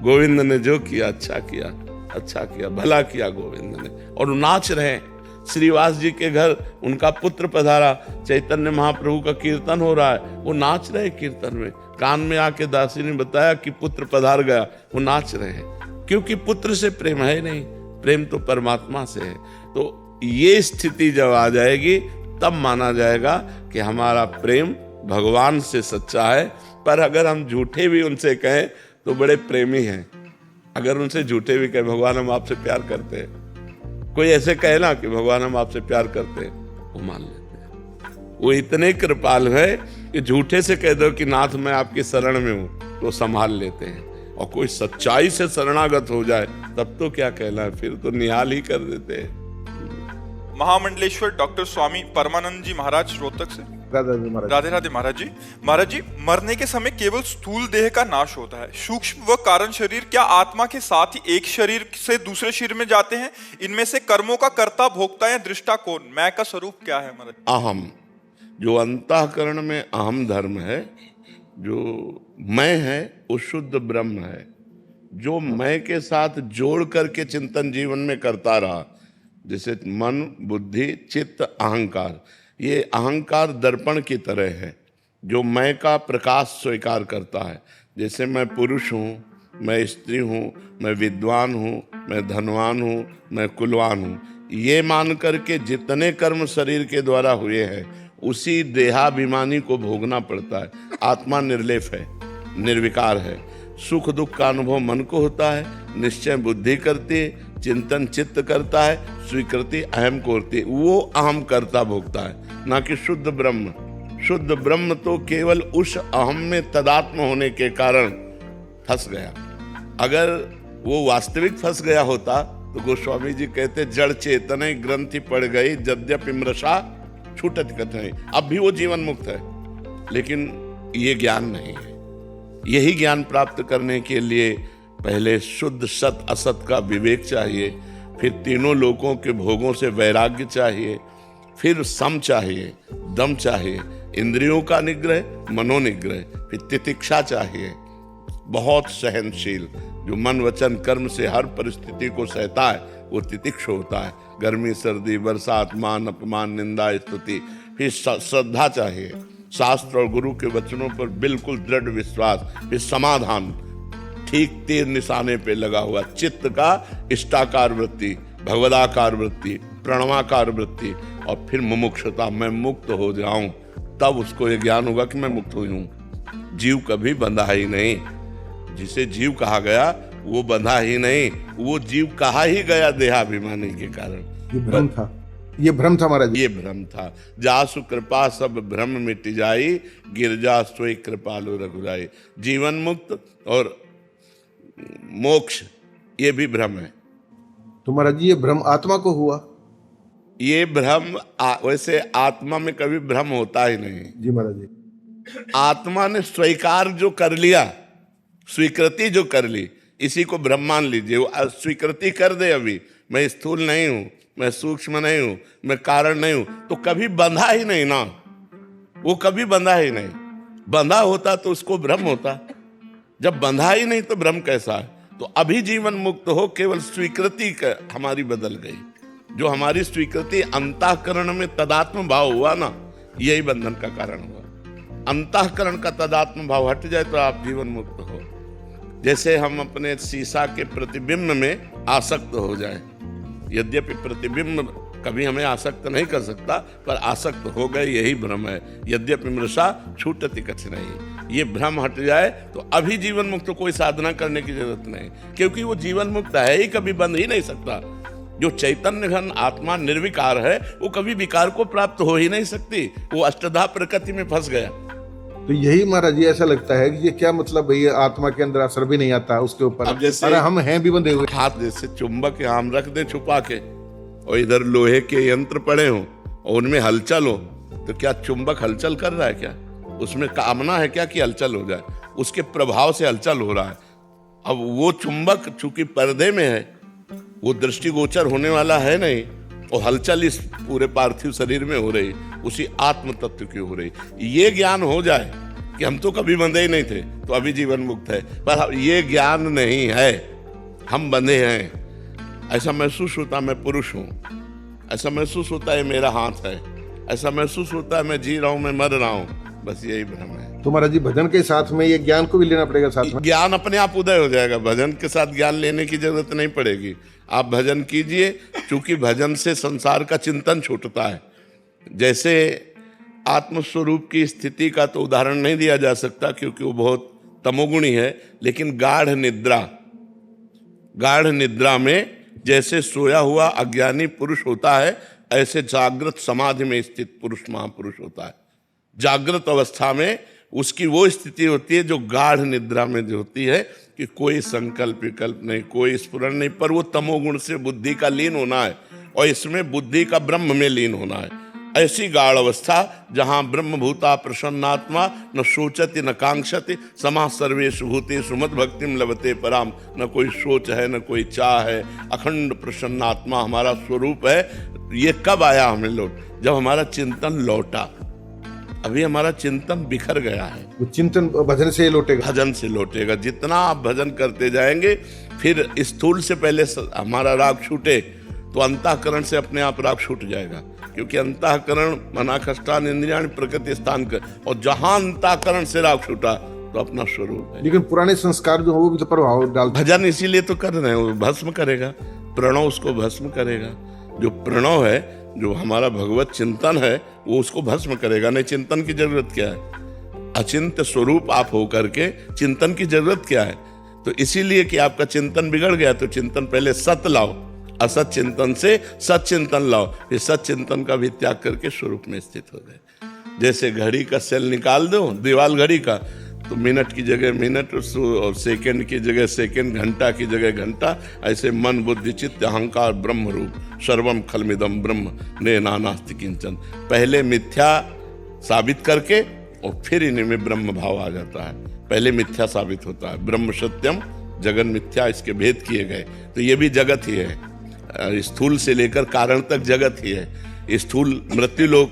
गोविंद ने जो किया अच्छा किया, अच्छा किया, भला किया गोविंद ने, और नाच रहे। श्रीवास जी के घर उनका पुत्र पधारा, चैतन्य महाप्रभु का कीर्तन हो रहा है, वो नाच रहे कीर्तन में। कान में आके दासी ने बताया कि पुत्र पधार गया, वो नाच रहे हैं। क्योंकि पुत्र से प्रेम है नहीं, प्रेम तो परमात्मा से है। तो ये स्थिति जब आ जाएगी तब माना जाएगा कि हमारा प्रेम भगवान से सच्चा है। पर अगर हम झूठे भी उनसे कहें तो बड़े प्रेमी हैं। अगर उनसे झूठे भी कहें भगवान हम आपसे प्यार करते हैं, कोई ऐसे कहे ना कि भगवान हम आपसे प्यार करते हैं, वो मान लेते हैं। वो इतने कृपाल है कि झूठे से कह दो कि नाथ मैं आपकी शरण में हूं तो संभाल लेते हैं, और कोई सच्चाई से शरणागत हो जाए तब तो क्या कहना है, फिर तो निहाल ही कर देते हैं। महामंडलेश्वर डॉक्टर स्वामी परमानंद जी महाराज रोहतक से। राधे राधे महाराज जी। महाराज जी, मरने के समय केवल स्थूल देह का नाश होता है, सूक्ष्म व कारण शरीर क्या आत्मा के साथ ही एक शरीर से दूसरे शरीर में जाते हैं? इनमें से कर्मों का कर्ता, भोक्ता या दृष्टा कौन? मैं का स्वरूप क्या है महाराज? अहम, जो अंतःकरण में अहम धर्म है, जो मैं है वो शुद्ध ब्रह्म है। जो मैं के साथ जोड़ करके चिंतन जीवन में करता रहा, जैसे मन, बुद्धि, चित्त, अहंकार, ये अहंकार दर्पण की तरह है जो मैं का प्रकाश स्वीकार करता है। जैसे मैं पुरुष हूँ, मैं स्त्री हूँ, मैं विद्वान हूँ, मैं धनवान हूँ, मैं कुलवान हूँ, ये मान करके जितने कर्म शरीर के द्वारा हुए हैं उसी देहाभिमानी को भोगना पड़ता है। आत्मा निर्लेप है, निर्विकार है। सुख दुख का अनुभव मन को होता है, निश्चय बुद्धि करती है, चिंतन चित्त करता है, स्वीकृति अहम को होती है। वो अहम करता भोगता है, ना कि शुद्ध ब्रह्म। शुद्ध ब्रह्म तो केवल उस अहम में तदात्म होने के कारण फंस गया। अगर वो वास्तविक फंस गया होता तो गोस्वामी जी कहते जड़ चेतन ग्रंथि पड़ गई, यद्यपि मृषा छूटत कथन। अब भी वो जीवन मुक्त है, लेकिन ये ज्ञान नहीं है। यही ज्ञान प्राप्त करने के लिए पहले शुद्ध सत असत का विवेक चाहिए, फिर तीनों लोकों के भोगों से वैराग्य चाहिए, फिर सम चाहिए, दम चाहिए, इंद्रियों का निग्रह, मनोनिग्रह, फिर तितिक्षा चाहिए, बहुत सहनशील, जो मन वचन कर्म से हर परिस्थिति को सहता है वो तितिक्ष होता है। गर्मी सर्दी बरसात मान अपमान निंदा स्तुति। फिर श्रद्धा चाहिए, शास्त्र और गुरु के वचनों पर बिल्कुल दृढ़ विश्वास। फिर समाधान, ठीक तीर निशाने पे लगा हुआ। चित्त का इष्टाकार वृत्ति, भगवदाकार वृत्ति, प्रणवाकार वृत्ति, और फिर मुमुक्षुता, मैं मुक्त हो जाऊं, तब उसको ये ज्ञान होगा कि मैं मुक्त हुई हूं। जीव कभी बंधा ही नहीं। जिसे जीव कहा गया वो बंधा ही नहीं, वो जीव कहा ही गया देहाभिमानी के कारण। ये भ्रम था, ये भ्रम था महाराज, ये भ्रम था। जासु कृपा सब भ्रम मिट जाई, गिरजा सोई कृपालु रघुराई। जीवन मुक्त और मोक्ष ये भी भ्रम है। तो महाराज जी ये भ्रम आत्मा को हुआ? ये भ्रम वैसे आत्मा में कभी भ्रम होता ही नहीं। जी महाराज जी। आत्मा ने स्वीकार जो कर लिया, स्वीकृति जो कर ली, इसी को भ्रम मान लीजिए। वो स्वीकृति कर दे, अभी मैं स्थूल नहीं हूं, मैं सूक्ष्म नहीं हूं, मैं कारण नहीं हूं, तो कभी बंधा ही नहीं ना। वो कभी बंधा ही नहीं। बंधा होता तो उसको भ्रम होता, जब बंधा ही नहीं तो भ्रम कैसा है? तो अभी जीवन मुक्त हो, केवल स्वीकृति हमारी बदल गई। जो हमारी स्वीकृति अंतःकरण में तदात्म भाव हुआ ना, यही बंधन का कारण हुआ। अंतःकरण का तदात्म भाव हट जाए तो आप जीवन मुक्त हो। जैसे हम अपने शीशा के प्रतिबिंब में आसक्त हो जाए, यद्यपि प्रतिबिंब कभी हमें आसक्त नहीं कर सकता, पर आसक्त हो गए, यही भ्रम है। यद्यपि मृषा छूटति कठिनाई, ये भ्रम हट जाए तो अभी जीवन मुक्त। कोई साधना करने की जरूरत नहीं, क्योंकि वो जीवन मुक्त है ही, कभी बंध ही नहीं सकता। जो चैतन्य घन आत्मा निर्विकार है वो कभी विकार को प्राप्त हो ही नहीं सकती। वो अष्टधा प्रकृति में फंस गया। तो यही महाराज जी ऐसा लगता है कि ये क्या मतलब है, ये आत्मा के अंदर असर भी नहीं आता उसके ऊपर। अब जैसे अरे हम हैं भी बंधे हुए। हाथ जैसे चुंबक आम रख दे छुपा के, और इधर लोहे के यंत्र पड़े हों और उनमें हलचल हो, तो क्या चुंबक हलचल कर रहा है? क्या उसमें कामना है क्या कि हलचल हो जाए? उसके प्रभाव से हलचल हो रहा है। अब वो चुंबक चूंकि पर्दे में है, वो दृष्टिगोचर होने वाला है नहीं, और हलचल इस पूरे पार्थिव शरीर में हो रही, उसी आत्म तत्व की हो रही। ये ज्ञान हो जाए कि हम तो कभी बंधे ही नहीं थे, तो अभी जीवन मुक्त है। पर ये ज्ञान नहीं है, हम बंधे हैं। ऐसा महसूस होता है मैं पुरुष हूं, ऐसा महसूस होता है मेरा हाथ है, ऐसा महसूस होता है मैं जी रहा हूं, मैं मर रहा हूं। बस यही भ्रम है। तो महाराज जी भजन के साथ में ये ज्ञान को भी लेना पड़ेगा साथ में? ज्ञान अपने आप उदय हो जाएगा, भजन के साथ ज्ञान लेने की जरूरत नहीं पड़ेगी। आप भजन कीजिए, क्योंकि भजन से संसार का चिंतन छूटता है। जैसे आत्मस्वरूप की स्थिति का तो उदाहरण नहीं दिया जा सकता, क्योंकि वो बहुत तमोगुणी है, लेकिन गाढ़ निद्रा में जैसे सोया हुआ अज्ञानी पुरुष होता है, ऐसे जागृत समाधि में स्थित पुरुष महापुरुष होता है। जागृत अवस्था में उसकी वो स्थिति होती है जो गाढ़ निद्रा में जो होती है कि कोई संकल्प विकल्प नहीं, कोई स्फुरण नहीं, पर वो तमोगुण से बुद्धि का लीन होना है और इसमें बुद्धि का ब्रह्म में लीन होना है। ऐसी गाढ़ अवस्था जहां ब्रह्मभूता प्रसन्नात्मा न शोचति न कांक्षति समा सर्वेषु भूतेषु मद भक्तिम लभते पराम। न कोई सोच है न कोई चाह है, अखंड प्रसन्नात्मा हमारा स्वरूप है। ये कब आया हमें लौट? जब हमारा चिंतन लौटा। अभी हमारा चिंतन बिखर गया है। वो चिंतन भजन से लौटेगा, भजन से लौटेगा। जितना आप भजन करते जाएंगे, फिर स्थूल से पहले हमारा राग छूटे तो अंतःकरण से अपने आप राग छूट जाएगा, क्योंकि अंतःकरण मनाखष्टान इंद्रियाण प्रकृति स्थान कर, और जहां अंतःकरण से राग छूटा तो अपना स्वरूप है। लेकिन पुराने संस्कार जो हो वो भी तो प्रभाव डालते। भजन इसीलिए तो कर रहे हैं, वो भस्म करेगा, प्रणव उसको भस्म करेगा। जो प्रणव है, जो हमारा भगवत चिंतन है, वो उसको भस्म करेगा। नहीं, चिंतन की जरूरत क्या है? अचिंत्य स्वरूप आप होकर के चिंतन की जरूरत क्या है? तो इसीलिए कि आपका चिंतन बिगड़ गया, तो चिंतन पहले सत लाओ, असत चिंतन से सत चिंतन लाओ, फिर सत चिंतन का भी त्याग करके स्वरूप में स्थित हो गए। जैसे घड़ी का सेल निकाल दो, दीवाल घड़ी का, तो मिनट की जगह मिनट और सेकंड की जगह सेकंड, घंटा की जगह घंटा, ऐसे मन बुद्धि चित्त अहंकार ब्रह्म रूप सर्वम खलमिदम ब्रह्म ने नानास्ति किंचन। पहले मिथ्या साबित करके और फिर इन्हीं में ब्रह्म भाव आ जाता है। पहले मिथ्या साबित होता है, ब्रह्म सत्यम जगन मिथ्या, इसके भेद किए गए। तो ये भी जगत ही है, स्थूल से लेकर कारण तक जगत ही है। स्थूल मृत्युलोक,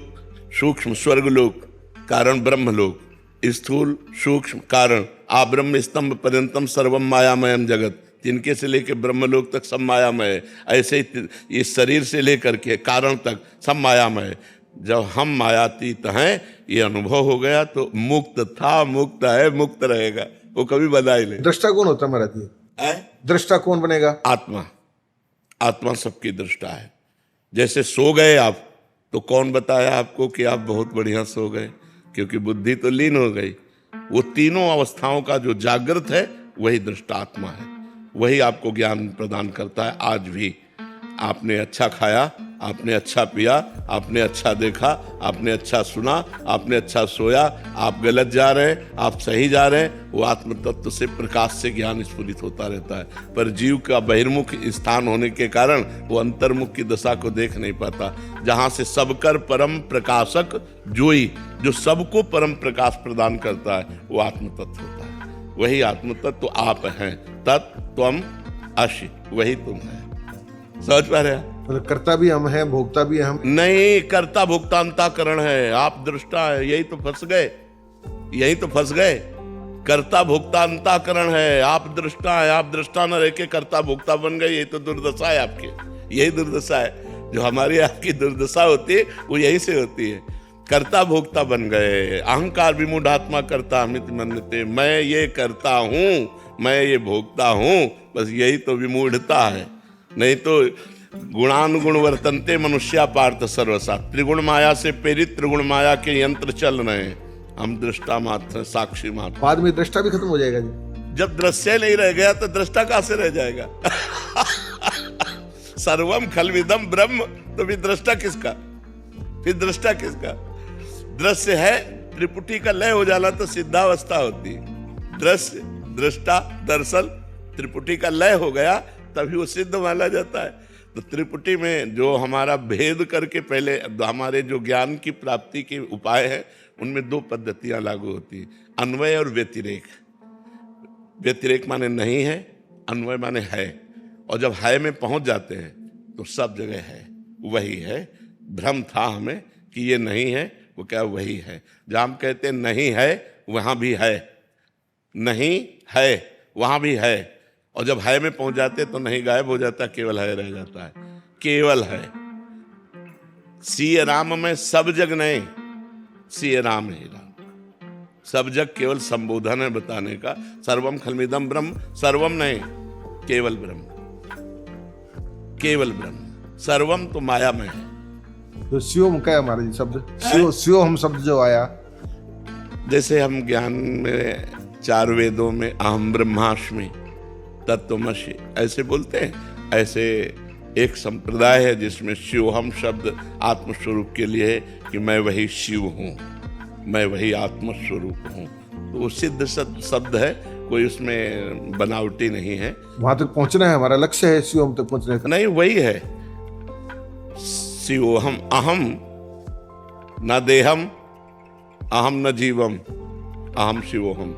सूक्ष्म स्वर्गलोक, कारण ब्रह्मलोक, स्थूल सूक्ष्म कारण आ ब्रह्म स्तंभ पर्यंतम सर्वम मायामयम जगत। तिनके से लेकर ब्रह्मलोक तक सब मायामय है। ऐसे ही इस शरीर से लेकर के कारण तक सब मायामय है। जब हम मायातीत हैं, ये अनुभव हो गया तो मुक्त था, मुक्त है, मुक्त रहेगा, वो कभी बदला नहीं। दृष्टा कौन होता है महाराज जी? दृष्टा कौन बनेगा? आत्मा। आत्मा सबकी दृष्टा है। जैसे सो गए आप, तो कौन बताया आपको कि आप बहुत बढ़िया सो गए? क्योंकि बुद्धि तो लीन हो गई। वो तीनों अवस्थाओं का जो जागृत है वही दृष्टात्मा है, वही आपको ज्ञान प्रदान करता है। आज भी आपने अच्छा खाया, आपने अच्छा पिया, आपने अच्छा देखा, आपने अच्छा सुना, आपने अच्छा सोया, आप गलत जा रहे हैं, आप सही जा रहे हैं, वो आत्म तत्व से प्रकाश से ज्ञान स्फुरित होता रहता है। पर जीव का बहिर्मुख स्थान होने के कारण वो अंतर्मुख की दशा को देख नहीं पाता। जहां से सबकर परम प्रकाशक जोई, जो सबको परम प्रकाश प्रदान करता है, वो आत्म तत्व होता है। वही आत्म तत्व आप हैं। तत् त्वम असि, वही तुम है। समझ पा रहे हैं? मतलब कर्ता भी हम हैं, भोक्ता भी हम नहीं। कर्ता भोक्ता अंतःकरण है, आप दृष्टा है। यही तो फंस गए, यही तो फंस गए। कर्ता भोक्ता अंतःकरण है, आप दृष्टा है। आप दृष्टा न रह के कर्ता भोक्ता बन गए, यही तो दुर्दशा है आपकी। यही दुर्दशा है। जो हमारी आपकी दुर्दशा होती है वो यही से होती है। कर्ता भोक्ता बन गए। अहंकार विमूढ़ात्मा कर्ता अमित मन्यते। मैं ये करता हूं, मैं ये भोगता हूं, बस यही तो विमूढ़ता है। नहीं तो गुणानुगुण वर्तनते मनुष्या पार्थ सर्वसा। त्रिगुण माया से प्रेरित त्रिगुण माया के यंत्र चल रहे हैं। हम दृष्टा मात्र, साक्षी मात्र। बाद में दृष्टा भी खत्म हो जाएगा जी। जब दृश्य नहीं रह गया तो दृष्टा कहां से रह जाएगा? सर्वम खलविदम ब्रह्म, तो फिर दृष्टा किसका? फिर दृष्टा किसका? दृश्य है, त्रिपुटी का लय हो जाना तो सिद्धावस्था होती है। दृश्य, दृष्टा, दर्शन, त्रिपुटी का लय हो गया तभी वो सिद्ध माना जाता है। तो त्रिपुटी में जो हमारा भेद करके पहले हमारे जो ज्ञान की प्राप्ति के उपाय हैं, उनमें दो पद्धतियां लागू होती हैं, अन्वय और व्यतिरेक। व्यतिरेक माने नहीं है, अन्वय माने है। और जब है में पहुंच जाते हैं तो सब जगह है, वही है। भ्रम था हमें कि ये नहीं है, वो क्या वही है। जहाँ हम कहते हैं नहीं है, वहाँ भी है। नहीं है, वहाँ भी है। और जब है में पहुंच जाते तो नहीं गायब हो जाता, केवल है रह जाता है। केवल है। सिय राम में सब जग नहीं, सिय राम ही राम। सब जग केवल संबोधन है बताने का। सर्वम खलमिदम ब्रह्म, सर्वम नहीं, केवल ब्रह्म, केवल ब्रह्म। सर्वम तो माया में है। तो शिवम क्या है हमारा जी शब्द? शिव हम शब्द जो आया, जैसे हम ज्ञान में 4 वेदों में अहम ब्रह्मास्मि तत्वमसि ऐसे बोलते हैं, ऐसे एक संप्रदाय है जिसमें शिवोहम शब्द आत्मस्वरूप के लिए है कि मैं वही शिव हूँ, मैं वही आत्मस्वरूप हूँ। तो वो सिद्ध शब्द है, कोई उसमें बनावटी नहीं है। वहां तक पहुंचना है, हमारा लक्ष्य है शिवम तक पहुंचने का। नहीं, वही है शिवोहम। अहम न देहम, अहम न जीवम, अहम शिवोहम।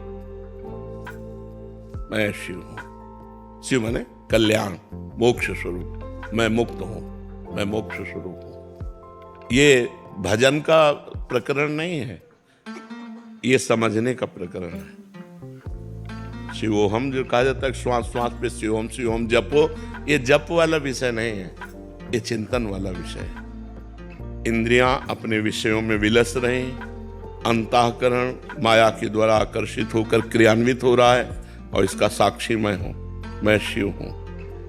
मैं शिव हूं। शिव माने कल्याण, मोक्ष स्वरूप। मैं मुक्त हूं, मैं मोक्ष स्वरूप हूं। ये भजन का प्रकरण नहीं है, ये समझने का प्रकरण है। शिवोहम जो कहा जाता है, श्वास श्वास पे शिवोहम शिवोहम जपो, ये जप वाला विषय नहीं है, ये चिंतन वाला विषय है। इंद्रियां अपने विषयों में विलस रही, अंतःकरण माया के द्वारा आकर्षित होकर क्रियान्वित हो रहा है, और इसका साक्षी मैं हूं, मैं शिव हूं।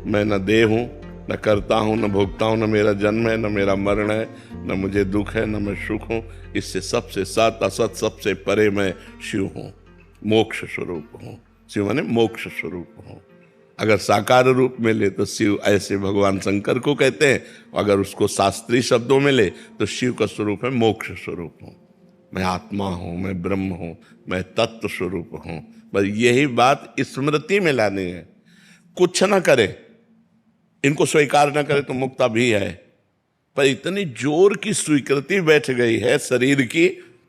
मैं न देह हूं, न करता हूं, न भोगता हूं, न मेरा जन्म है, न मेरा मरण है, न मुझे दुख है, न मैं सुख हूं। इससे सबसे सत असत सबसे परे मैं शिव हूं, मोक्ष स्वरूप हूं। शिव माने मोक्ष स्वरूप हूं। अगर साकार रूप में ले तो शिव ऐसे भगवान शंकर को कहते हैं, अगर उसको शास्त्रीय शब्दों में ले तो शिव का स्वरूप है मोक्ष स्वरूप हूं। मैं आत्मा हूं, मैं ब्रह्म हूं, मैं तत्व स्वरूप हूं। बस यही बात स्मृति में लानी है। कुछ ना करे, इनको स्वीकार ना करे तो मुक्ता भी है, पर इतनी जोर की स्वीकृति बैठ गई है शरीर की।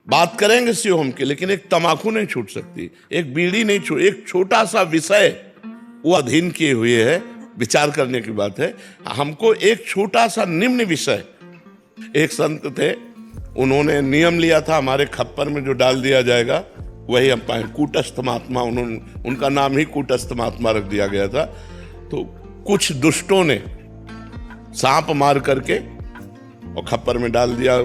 बात करेंगे शिवम की, लेकिन एक तमाकू नहीं छूट सकती, एक बीड़ी नहीं छूट, एक छोटा सा विषय वो अधीन किए हुए है। विचार करने की बात है। हमको एक छोटा सा निम्न विषय, एक संत थे, उन्होंने नियम लिया था हमारे खप्पर में जो डाल दिया जाएगा वही हम पाए, कूटस्थ महात्मा। उनका नाम ही कूटस्थ महात्मा रख दिया गया था। तो कुछ दुष्टों ने सांप मार करके और खप्पर में डाल दिया,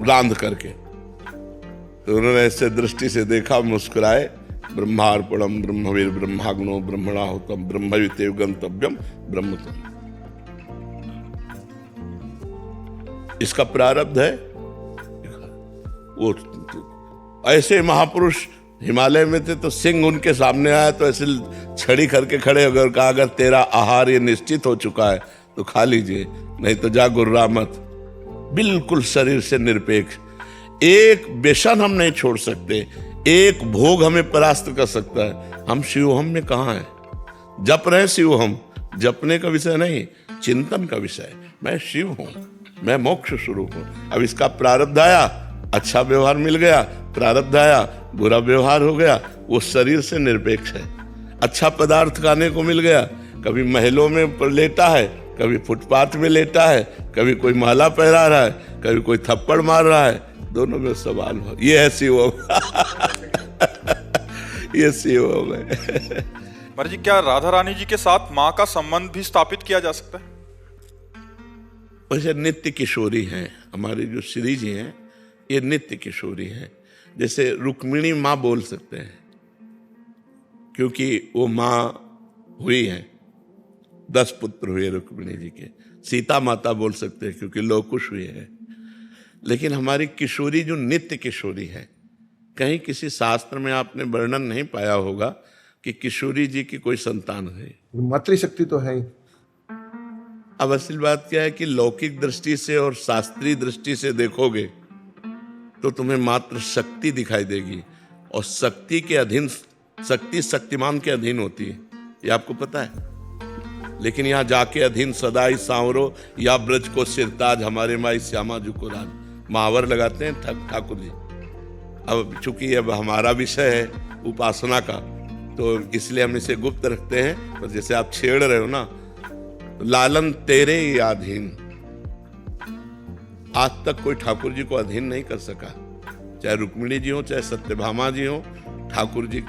रांध करके। तो उन्होंने ऐसे दृष्टि से देखा, मुस्कुराए, ब्रह्मार्पणम ब्रह्मवीर ब्रह्माग्नो ब्रह्मणाहुतम ब्रह्मवितेव गंतव्यम ब्रह्मतम। इसका प्रारब्ध है। वो ऐसे महापुरुष हिमालय में थे, तो सिंह उनके सामने आया तो ऐसे छड़ी करके खड़े अगर कहा, अगर तेरा आहार ये निश्चित हो चुका है तो खा लीजिए, नहीं तो जा गुर्रा मत। बिल्कुल शरीर से निरपेक्ष। एक व्यसन हम नहीं छोड़ सकते, एक भोग हमें परास्त कर सकता है। हम शिवोहम में कहाँ हैं? जप रहे शिवोहम, जपने का विषय नहीं, चिंतन का विषय। मैं शिव हूं, मैं मोक्ष स्वरूप हूं। अब इसका प्रारब्ध आया, अच्छा व्यवहार मिल गया, प्रारब्ध आया, बुरा व्यवहार हो गया, वो शरीर से निरपेक्ष है। अच्छा पदार्थ खाने को मिल गया, कभी महलों में लेटा है, कभी फुटपाथ में लेटा है, कभी कोई माला पहरा रहा है, कभी कोई थप्पड़ मार रहा है, दोनों में सवाल हो। ये है शिवोहम। ये शिवोहम है। महाराज जी, क्या राधा रानी जी के साथ माँ का संबंध भी स्थापित किया जा सकता है? वैसे नित्य किशोरी हैं हमारी जो श्री जी हैं, ये नित्य किशोरी हैं। जैसे रुक्मिणी माँ बोल सकते हैं क्योंकि वो माँ हुई हैं, 10 पुत्र हुए रुक्मिणी जी के। सीता माता बोल सकते हैं क्योंकि लवकुश हुए हैं। लेकिन हमारी किशोरी जो नित्य किशोरी है, कहीं किसी शास्त्र में आपने वर्णन नहीं पाया होगा कि किशोरी जी की कोई संतान है। मातृशक्ति तो है ही। अब असल बात क्या है कि लौकिक दृष्टि से और शास्त्रीय दृष्टि से देखोगे तो तुम्हें मात्र शक्ति दिखाई देगी, और शक्ति के अधीन, शक्ति शक्तिमान के अधीन होती है, ये आपको पता है। लेकिन यहाँ जाके अधीन सदाई सांवरो या ब्रज को सिरताज हमारे माई श्यामा जी को राज, महावर लगाते हैं ठाकुर जी। अब चूंकि अब हमारा विषय है उपासना का, तो इसलिए हम इसे गुप्त रखते हैं। पर जैसे आप छेड़ रहे हो ना, लालन तेरे ही अधीन, आज तक कोई ठाकुर जी को अधीन नहीं कर सका, चाहे रुक्मिणी जी हो, चाहे सत्यभामा जी हो, ठाकुर जी।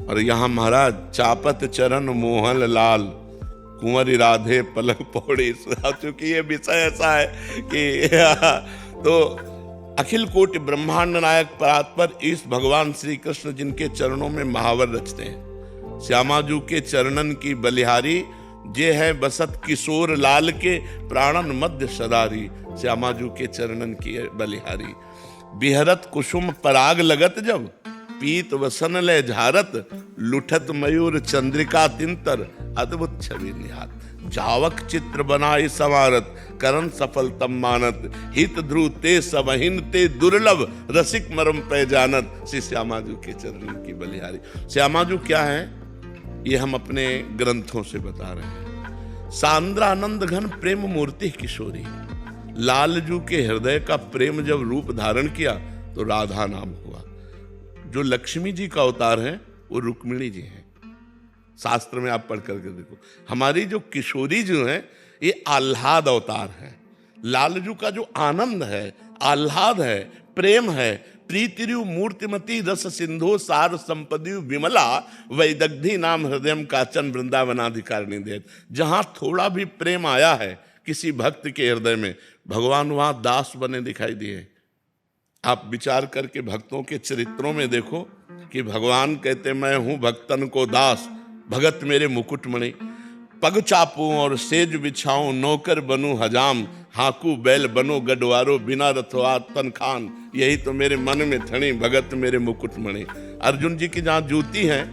और यहाँ महाराज चापत चरण मोहन लाल कुंवर राधे पलक पौड़ी, चूंकि ये विषय ऐसा है कि तो अखिल कोटि ब्रह्मांड नायक परात्पर इस भगवान श्री कृष्ण जिनके चरणों में महावर रचते हैं। श्यामाजू के चरणन की बलिहारी, जे है बसत किशोर लाल के प्राणन मध्य सदारी। श्यामाजू के चरणन की बलिहारी, बिहरत कुसुम पराग लगत जब, पीत वसन ले झारत, लुठत मयूर चंद्रिका तिंतर, अद्भुत छवि निहार। जावक चित्र बनाए समारत, करण सफल तम मानत, हित ध्रुव ते सबहिन ते दुर्लभ, रसिक मरम पे जानत। श्री श्यामाजू के चरण की बलिहारी। श्यामाजू क्या है, ये हम अपने ग्रंथों से बता रहे हैं। सांद्रानंद घन प्रेम मूर्ति किशोरी, लालजू के हृदय का प्रेम जब रूप धारण किया तो राधा नाम हुआ। जो लक्ष्मी जी का अवतार है वो रुक्मिणी जी हैं। शास्त्र में आप पढ़ करके देखो, हमारी जो किशोरी जो है ये आह्लाद अवतार है। लालजू का जो आनंद है, आह्लाद है, प्रेम है, प्रीतिरु मूर्तिमती रस सिंधु सार संपदि विमला, वैदग्धि नाम हृदयम काचन वृंदावनाधिकारिणी देत। जहां थोड़ा भी प्रेम आया है किसी भक्त के हृदय में, भगवान वहां दास बने दिखाई दिए। आप विचार करके भक्तों के चरित्रों में देखो कि भगवान कहते मैं हूं भक्तन को दास, भगत मेरे मुकुटमणि, पग चापूं और सेज बिछाऊं, नौकर बनूं हजाम, हाकू बैल बनो गडवारो, बिना रथवा तन खान, यही तो मेरे मन में थणी, भगत मेरे मुकुटमणि। अर्जुन जी की जहाँ जूती है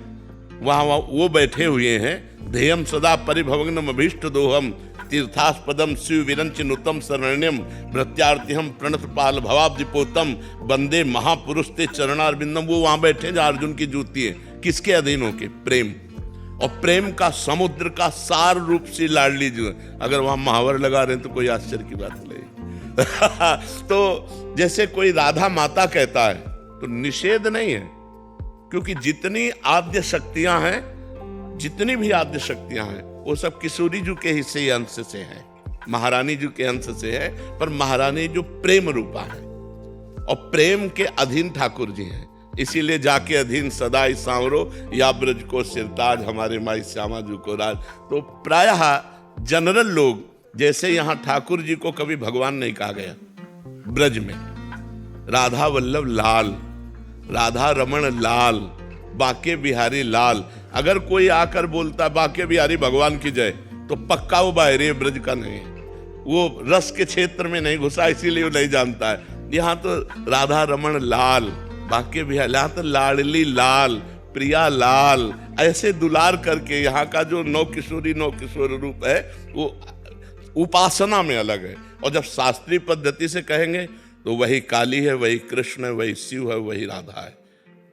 वहाँ वो बैठे हुए हैं। ध्येयम सदा परिभवग्नम अभीष्ट दोहम, तीर्थास्पदम शिव विरंच नुतम शरण्यम, भृत्यार्तिहम प्रणत पाल भवाब्दिपोतम, वंदे महापुरुष ते चरणारविंदम। वो वहाँ बैठे जहाँ अर्जुन की जूती है। किसके अधीन होके? प्रेम। और प्रेम का समुद्र का सार रूप से लाडली जो है, अगर वहां महावर लगा रहे हैं तो कोई आश्चर्य की बात नहीं। तो जैसे कोई राधा माता कहता है तो निषेध नहीं है, क्योंकि जितनी आद्य शक्तियां हैं, जितनी भी आद्य शक्तियां हैं वो सब किशोरी जी के हिस्से अंश से है, महारानी जी के अंश से है। पर महारानी जो प्रेम रूपा है और प्रेम के अधीन ठाकुर जी हैं, इसीलिए जाके अधीन सदाई सांवरो, या ब्रज को सिरताज, हमारे माई श्यामा जी को राज। तो प्रायः जनरल लोग, जैसे यहाँ ठाकुर जी को कभी भगवान नहीं कहा गया ब्रज में, राधा वल्लभ लाल, राधा रमण लाल, बाके बिहारी लाल। अगर कोई आकर बोलता बाके बिहारी भगवान की जय, तो पक्का वो बाहरी ब्रज का नहीं है, वो रस के क्षेत्र में नहीं घुसा, इसीलिए वो नहीं जानता है। यहाँ तो राधा रमण लाल, बाके बिहारी लाल, तो लाडली लाल, प्रिया लाल, ऐसे दुलार करके यहाँ का जो नौ किशोर रूप है वो उपासना में अलग है। और जब शास्त्रीय पद्धति से कहेंगे तो वही काली है, वही कृष्ण है, वही शिव है, वही राधा है।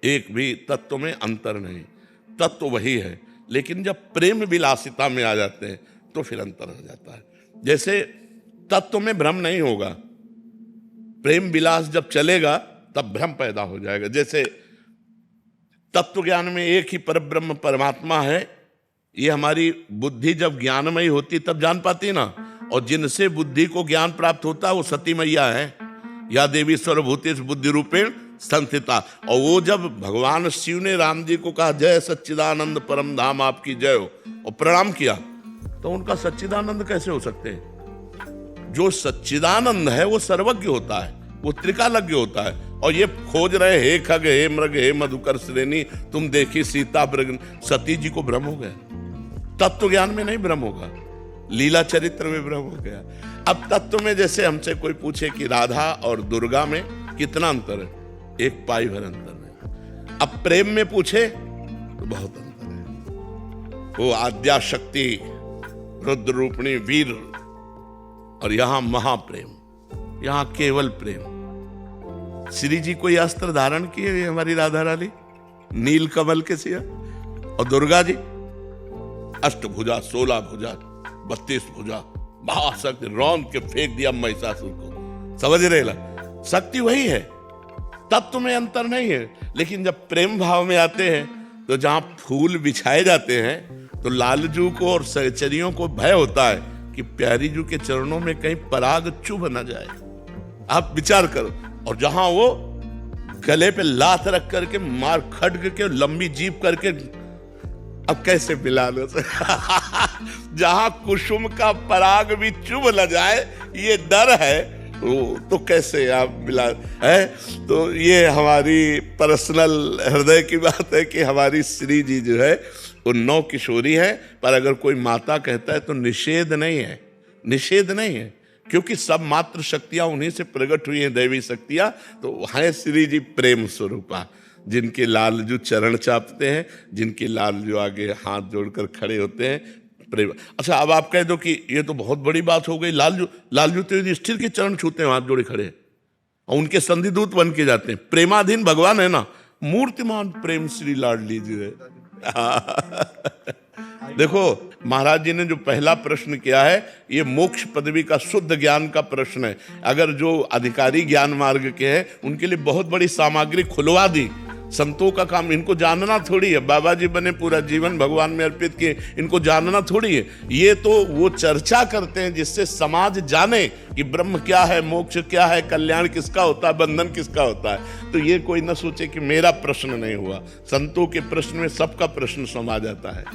एक भी तत्व में अंतर नहीं, तत्व वही है। लेकिन जब प्रेम विलासिता में आ जाते हैं तो फिर अंतर हो जाता है। जैसे तत्व में भ्रम नहीं होगा, प्रेम विलास जब चलेगा तब भ्रम पैदा हो जाएगा। जैसे तत्व ज्ञान में एक ही परब्रह्म परमात्मा है, ये हमारी बुद्धि जब ज्ञानमयी होती तब जान पाती ना। और जिनसे बुद्धि को ज्ञान प्राप्त होता है वो सती मैया है, या देवी सर्वभूतेषु बुद्धि रूपेण संस्थिता। और वो जब भगवान शिव ने राम जी को कहा जय सच्चिदानंद परम धाम आपकी जय हो, और प्रणाम किया, तो उनका सच्चिदानंद कैसे हो सकते हैं? जो सच्चिदानंद है वो सर्वज्ञ होता है, वो त्रिकालज्ञ होता है। और ये खोज रहे हे खग हे मृग हे मधुकर श्रेणी, तुम देखी सीता ब्रग, सती जी को भ्रम हो गया। तत्व ज्ञान में नहीं भ्रम होगा, लीला चरित्र में भ्रम हो गया। अब तत्व में जैसे हमसे कोई पूछे कि राधा और दुर्गा में कितना अंतर है, एक पाई भर अंतर है। अब प्रेम में पूछे तो बहुत अंतर है। वो आद्या शक्ति रुद्र रूपिणी वीर, और यहां महाप्रेम, यहां केवल प्रेम। श्री जी कोई अस्त्र धारण किए हमारी राधा रानी, नील कमल के सिया। और दुर्गा जी अष्टभुजा, 16 भुजा, 32 भुजा, महाशक्ति, रौंद के फेंक दिया महिषासुर को। समझ रहे ला, शक्ति वही है, तत्व में अंतर नहीं है। लेकिन जब प्रेम भाव में आते हैं तो जहां फूल बिछाए जाते हैं तो लालजू को और सहचरियों को भय होता है कि प्यारी जू के चरणों में कहीं पराग चुभ न जाए। आप विचार करो। और जहां वो गले पे लात रख करके, मार खड्ग के, लंबी जीप करके, अब कैसे मिला लो जहां कुसुम का पराग भी चुभ न जाए ये डर है, तो कैसे आप मिला है। तो ये हमारी पर्सनल हृदय की बात है कि हमारी श्री जी जो है वो 9 किशोरी है। पर अगर कोई माता कहता है तो निषेध नहीं है, निषेध नहीं है, क्योंकि सब मात्र शक्तियां उन्हीं से प्रकट हुई हैं, दैवी शक्तियां। तो है श्री जी प्रेम स्वरूपा, जिनके लालजू चरण चापते हैं, जिनके लालजू आगे हाथ जोड़कर खड़े होते हैं, प्रेम। अच्छा, अब आप कह दो कि ये तो बहुत बड़ी बात हो गई, लालजू तो युधिष्ठिर के चरण छूते हैं, हाथ जोड़े खड़े हैं और उनके संधिदूत बन के जाते हैं। प्रेमाधीन भगवान है ना, मूर्तिमान प्रेम श्री लाडली जी है। देखो महाराज जी ने जो पहला प्रश्न किया है, ये मोक्ष पदवी का शुद्ध ज्ञान का प्रश्न है। अगर जो अधिकारी ज्ञान मार्ग के हैं उनके लिए बहुत बड़ी सामग्री खुलवा दी। संतों का काम इनको जानना थोड़ी है, बाबा जी बने पूरा जीवन भगवान में अर्पित किए, इनको जानना थोड़ी है। ये तो वो चर्चा करते हैं जिससे समाज जाने कि ब्रह्म क्या है, मोक्ष क्या है, कल्याण किसका होता है, बंधन किसका होता है। तो ये कोई ना सोचे कि मेरा प्रश्न नहीं हुआ, संतों के प्रश्न में सबका प्रश्न समा जाता है।